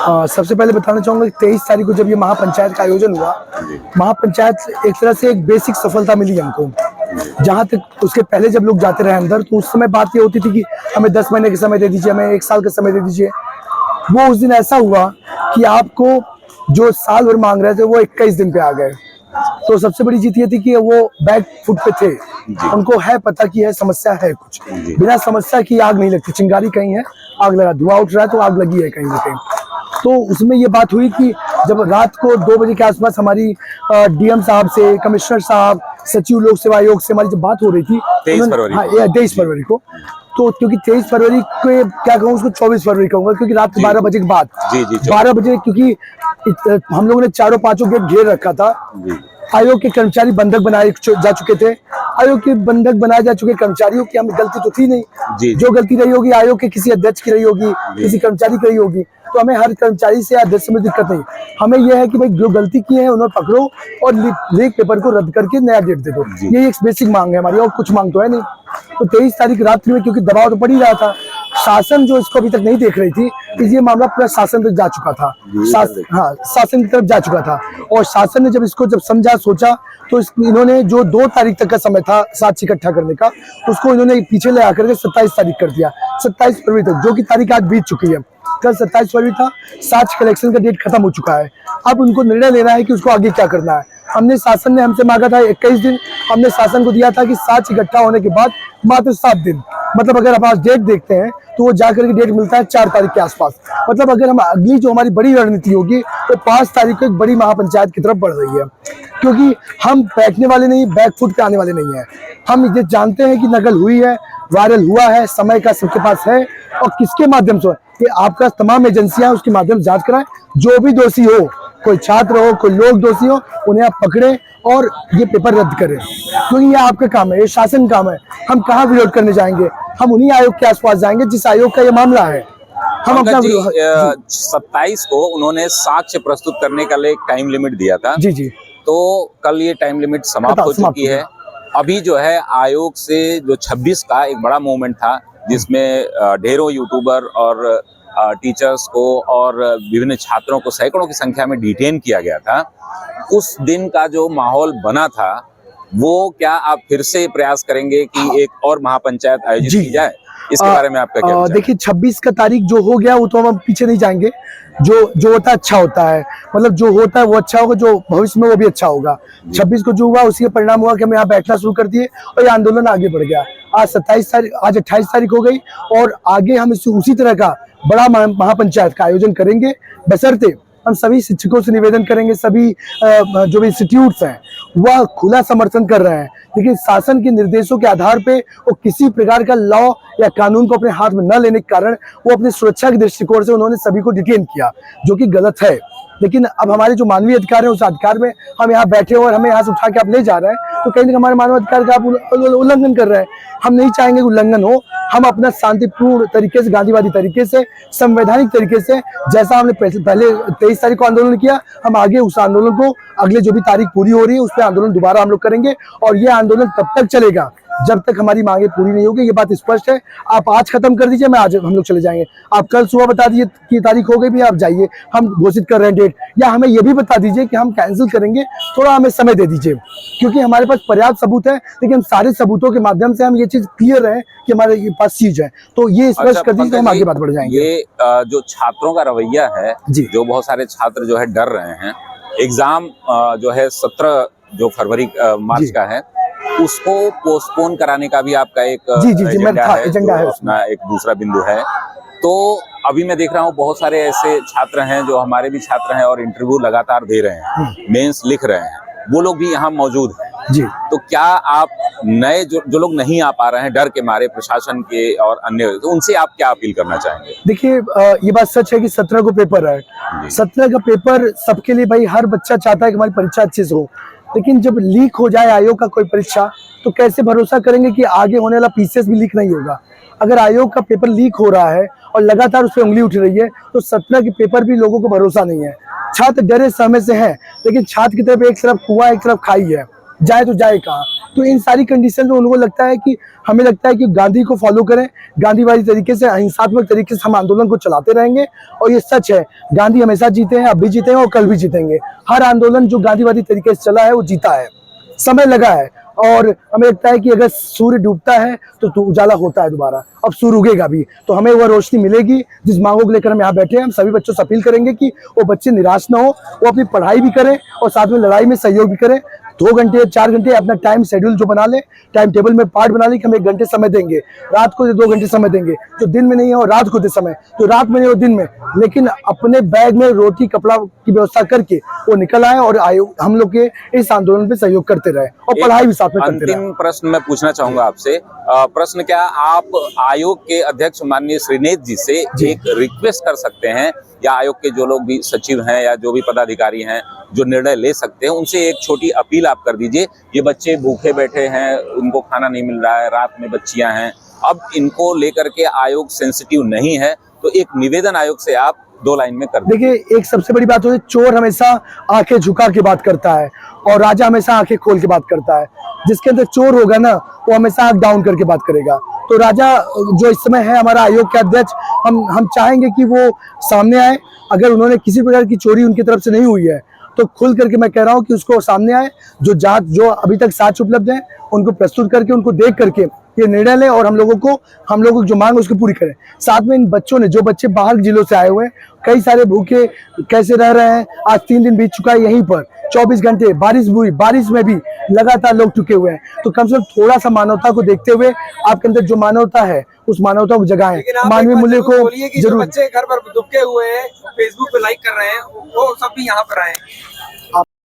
सबसे पहले बताना चाहूंगा कि 23 तारीख को जब ये महापंचायत का आयोजन हुआ, महापंचायत एक तरह से एक बेसिक सफलता मिली हमको। जहां तक उसके पहले जब लोग जाते रहे अंदर, तो उस समय बात ये होती थी कि हमें 10 महीने का समय दे दीजिए, हमें 1 साल का समय दे दीजिए। वो उस दिन ऐसा हुआ कि आपको जो साल भर मांग रहे थे वो 21 दिन पे आ गए। तो सबसे बड़ी जीत ये थी कि वो बैक फुट पे थे, उनको है पता कि है समस्या है कुछ, बिना समस्या की आग नहीं लगती। चिंगारी कहीं है, आग लगा, धुआं उठ रहा है तो आग लगी है कहीं ना कहीं। तो उसमें ये बात हुई कि जब रात को 2 बजे के आसपास हमारी डीएम साहब से, कमिश्नर साहब, सचिव लोक सेवा आयोग से हमारी जब बात हो रही थी 23 फरवरी को, तो क्योंकि 23 फरवरी को क्या कहूँ, उसको 24 फरवरी कहूंगा, क्योंकि रात 12 बजे के बाद 12 बजे, क्योंकि हम लोगों ने 4-5 गेट घेर रखा था। आयोग के कर्मचारी बंधक बनाए जा चुके थे। आयोग के बंधक बनाए जा चुके कर्मचारियों की हमें गलती तो थी नहीं, जो गलती रही होगी आयोग के किसी अध्यक्ष की रही होगी, किसी कर्मचारी की रही होगी। तो हमें हर कर्मचारी से अध्यक्ष में दिक्कत नहीं, हमें यह है कि भाई जो गलती की है उन्हें पकड़ो और लीक पेपर को रद्द करके नया डेट दे दो। ये एक बेसिक मांग है हमारी, और कुछ मांग तो है नहीं। तो 23 तारीख रात्रि में, क्योंकि दबाव तो पड़ ही रहा था, शासन जो इसको अभी तक नहीं देख रही थी, ये मामला पूरा शासन तक जा चुका था, शासन की तरफ जा चुका था। और शासन ने जब समझा, सोचा, तो इन्होंने जो 2 तारीख तक का समय था साक्ष्य इकट्ठा करने का, उसको इन्होंने पीछे ले आकर के 27 तारीख कर दिया, 27 फरवरी तक, जो कि तारीख आज बीत चुकी है। कल 27 फरवरी था, साक्ष्य कलेक्शन का डेट खत्म हो चुका है। अब उनको निर्णय लेना है कि उसको आगे क्या करना है। शासन ने हमसे मांगा था 21 दिन, हमने शासन को दिया था कि साक्ष्य इकट्ठा होने के बाद मात्र 7 दिन, मतलब अगर आप आज डेट देखते हैं तो वो जाकर के डेट मिलता है 4 तारीख के आसपास। मतलब अगर हम अगली जो हमारी बड़ी रणनीति होगी वो 5 तारीख को एक बड़ी महापंचायत की तरफ बढ़ रही है, क्योंकि हम बैठने वाले नहीं, बैकफुट पे आने वाले नहीं है। हम ये जानते हैं कि नकल हुई है, वायरल हुआ है, समय का सबके पास है, और किसके माध्यम से कि आपका तमाम एजेंसियां उसके माध्यम से जांच कराएं। जो भी दोषी हो, कोई छात्र हो, कोई लोग दोषी हो, उन्हें आप पकड़े और ये पेपर रद्द करें, क्योंकि ये आपका काम है, ये शासन काम है। हम कहाँ विरोध करने जाएंगे, हम उन्हीं आयोग के आसपास जाएंगे जिस आयोग का ये मामला है। हम अपना 27 को उन्होंने साक्ष्य प्रस्तुत करने का एक टाइम लिमिट दिया था। जी। तो कल ये टाइम लिमिट समाप्त हो चुकी है। अभी जो है आयोग से जो 26 का एक बड़ा मूवमेंट था, जिसमें ढेरों यूट्यूबर और टीचर्स को और विभिन्न छात्रों को सैकड़ों की संख्या में डिटेन किया गया था। उस दिन का जो माहौल बना था, वो क्या आप फिर से प्रयास करेंगे कि एक और महापंचायत आयोजित की जाए? इसके बारे में आपका क्या विचार है? देखिए, 26 का तारीख जो हो गया वो तो हम पीछे नहीं जाएंगे। जो होता है अच्छा होता है, मतलब जो होता है वो अच्छा होगा, जो भविष्य में वो भी अच्छा होगा। 26 को जो हुआ उसी का परिणाम हुआ कि हम यहाँ बैठना शुरू कर दिए और ये आंदोलन आगे बढ़ गया। आज 27 तारीख, आज 28 तारीख हो गई, और आगे हम उसी तरह का बड़ा महापंचायत का आयोजन करेंगे, बशर्ते हम सभी शिक्षकों से निवेदन करेंगे, सभी जो भी इंस्टीट्यूट्स हैं वह खुला समर्थन कर रहे हैं, लेकिन शासन के निर्देशों के आधार पे वो किसी प्रकार का लॉ या कानून को अपने हाथ में न लेने के कारण वो अपनी सुरक्षा के दृष्टिकोण से उन्होंने सभी को डिटेन किया, जो कि गलत है। लेकिन अब हमारे जो मानवीय अधिकार है, उस अधिकार में हम यहाँ बैठे और हमें यहाँ से उठा के आप ले जा रहे हैं, तो कहीं ना कहीं हमारे मानव अधिकार का आप उल्लंघन कर रहे हैं। हम नहीं चाहेंगे उल्लंघन हो। हम अपना शांतिपूर्ण तरीके से, गांधीवादी तरीके से, संवैधानिक तरीके से, जैसा हमने पहले 23 तारीख को आंदोलन किया, हम आगे उस आंदोलन को, अगले जो भी तारीख पूरी हो रही है उस पर आंदोलन दोबारा हम लोग करेंगे। और ये आंदोलन तब तक चलेगा जब तक हमारी मांगे पूरी नहीं होगी। ये बात स्पष्ट है। आप आज खत्म कर दीजिए, मैं आज हम लोग चले जाएंगे। आप कल सुबह बता दीजिए कि तारीख हो गई भी, आप जाइए, हम घोषित कर रहे हैं डेट, या हमें ये भी बता दीजिए कि हम कैंसिल करेंगे, थोड़ा हमें समय दे दीजिए, क्योंकि हमारे पास पर्याप्त सबूत है। लेकिन सारे सबूतों के माध्यम से हम ये चीज क्लियर है कि हमारे पास चीज है, तो ये स्पष्ट कर दीजिए, तो हम आगे बात बढ़ जाएंगे। ये जो छात्रों का रवैया है, जो बहुत सारे छात्र जो है डर रहे हैं, एग्जाम जो है 17 जो फरवरी मार्च का है, उसको पोस्टपोन कराने का भी आपका एक एजेंडा है, उसमें एक दूसरा बिंदु है। तो अभी मैं देख रहा हूँ बहुत सारे ऐसे छात्र हैं जो हमारे भी छात्र हैं और इंटरव्यू लगातार दे रहे हैं, मेंस लिख रहे हैं, वो लोग भी यहाँ मौजूद हैं जी। तो क्या आप नए जो लोग नहीं आ पा रहे हैं डर के मारे, प्रशासन के और अन्य, तो उनसे आप क्या अपील करना चाहेंगे? देखिए, ये बात सच है कि 17 को पेपर है। 17 का पेपर सबके लिए, भाई हर बच्चा चाहता है कि हमारी परीक्षा अच्छे से हो, लेकिन जब लीक हो जाए आयोग का कोई परीक्षा, तो कैसे भरोसा करेंगे कि आगे होने वाला पीसीएस भी लीक नहीं होगा। अगर आयोग का पेपर लीक हो रहा है और लगातार उस पर उंगली उठ रही है, तो 17 के पेपर भी लोगों को भरोसा नहीं है। छात्र डरे सहमे से हैं, लेकिन छात्र की तरफ एक तरफ कुआं, एक तरफ खाई है। जाए तो जाए कहाँ। तो इन सारी कंडीशन में उनको लगता है कि हमें लगता है कि गांधी को फॉलो करें, गांधीवादी तरीके से, अहिंसात्मक तरीके से हम आंदोलन को चलाते रहेंगे। और ये सच है, गांधी हमेशा जीते हैं, अब भी जीते हैं और कल भी जीतेंगे। हर आंदोलन जो गांधीवादी तरीके से चला है वो जीता है, समय लगा है। और हमें लगता है कि अगर सूर्य डूबता है तो उजाला होता है दोबारा, अब सूर्य उगेगा भी, तो हमें वह रोशनी मिलेगी जिस मांगों को लेकर हम यहाँ बैठे हैं। हम सभी बच्चों से अपील करेंगे कि वो बच्चे निराश ना हो, वो अपनी पढ़ाई भी करें और साथ में लड़ाई में सहयोग भी करें। 2 घंटे 4 घंटे अपना टाइम शेड्यूल जो बना ले, टाइम टेबल में पार्ट बना ले कि हम 1 घंटे समय देंगे, रात को 2 घंटे समय देंगे, जो दिन में नहीं है और रात को दे समय, जो रात में नहीं हो दिन में, लेकिन अपने बैग में रोटी कपड़ा की व्यवस्था करके वो निकल आए और हम लोग के इस आंदोलन पे सहयोग करते रहे और पढ़ाई भी साथ में करते रहे। अंतिम प्रश्न मैं पूछना चाहूंगा आपसे, प्रश्न क्या आप आयोग के अध्यक्ष माननीय श्रीनेत जी से एक रिक्वेस्ट कर सकते हैं, या आयोग के जो लोग भी सचिव हैं या जो भी पदाधिकारी हैं जो निर्णय ले सकते हैं, उनसे एक छोटी अपील आप कर दीजिए। ये बच्चे भूखे बैठे हैं, उनको खाना नहीं मिल रहा है, रात में बच्चियां हैं, अब इनको लेकर के आयोग सेंसिटिव नहीं है, तो एक निवेदन आयोग से आप 2 लाइन में कर दीजिए। देखिए, एक सबसे बड़ी बात होती है, चोर हमेशा आंखें झुका के बात करता है और राजा हमेशा आंखें खोल के बात करता है। जिसके अंदर चोर होगा ना, वो हमेशा आंख डाउन करके बात करेगा। तो राजा जो इस समय है हमारा आयोग के अध्यक्ष, हम चाहेंगे कि वो सामने आए। अगर उन्होंने किसी प्रकार की चोरी उनकी तरफ से नहीं हुई है तो खुल करके मैं कह रहा हूँ कि उसको सामने आए, जो अभी तक साक्ष्य उपलब्ध है उनको प्रस्तुत करके, उनको देख करके ये निर्णय लें और हम लोगों को जो मांग है उसको पूरी करें। साथ में इन बच्चों ने, जो बच्चे बाहर जिलों से आए हुए हैं, कई सारे भूखे कैसे रह रहे हैं, आज 3 दिन बीत चुका है, यहीं पर 24 घंटे बारिश हुई, बारिश में भी लगातार लोग टुके हुए हैं। तो कम से कम थोड़ा सा मानवता को देखते हुए आपके अंदर जो मानवता है उस मानवता को जगाएं, मानवीय मूल्य को जरूर। बच्चे घर पर दुबके हुए हैं, फेसबुक पे लाइक कर रहे हैं, वो सब भी यहाँ पर आए।